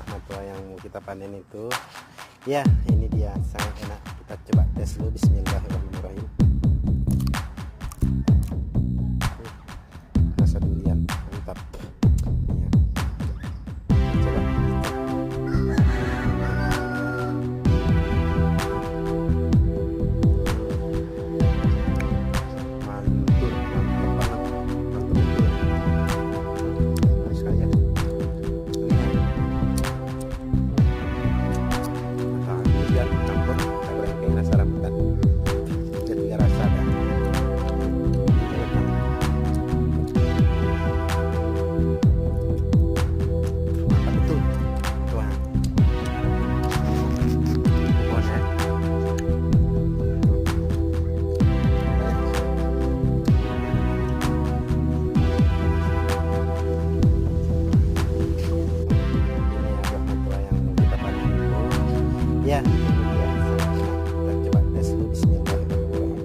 buah matoa yang kita panen itu. Ya, ini dia, sangat enak. Kita coba tes dulu. Bismillahirrahmanirrahim. Rasa durian mantap ya. Coba mantul, mantap banget, mantap betul. Manis sekali ya. Durian campur kayak rasa rambutan, jadi rasa dah. Ya, ini dia. Kita coba tes dulu. Bismillahirrahmanirrahim.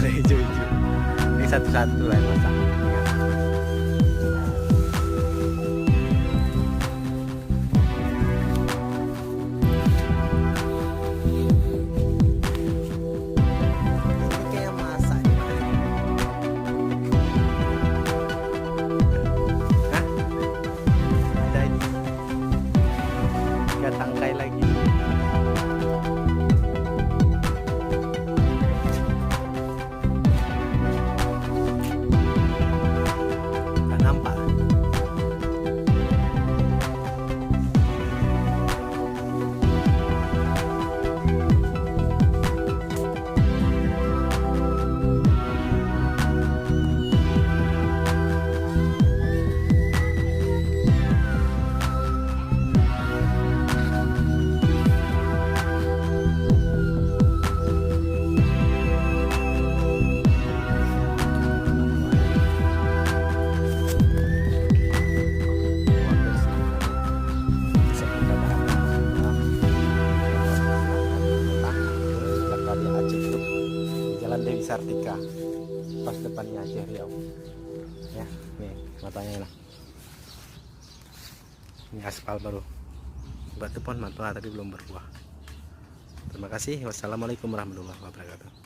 Hijau-hijau ini satu-satu lah yang masak. Ini kayak masak. Hah? Ada ini. Tiga tangkai lagi. Jalan Dewi Sartika, pas depannya Aceh Riau. Ya, nih matanya lah. Ini aspal baru. Batu pohon matoa tapi belum berbuah. Terima kasih. Wassalamualaikum warahmatullahi wabarakatuh.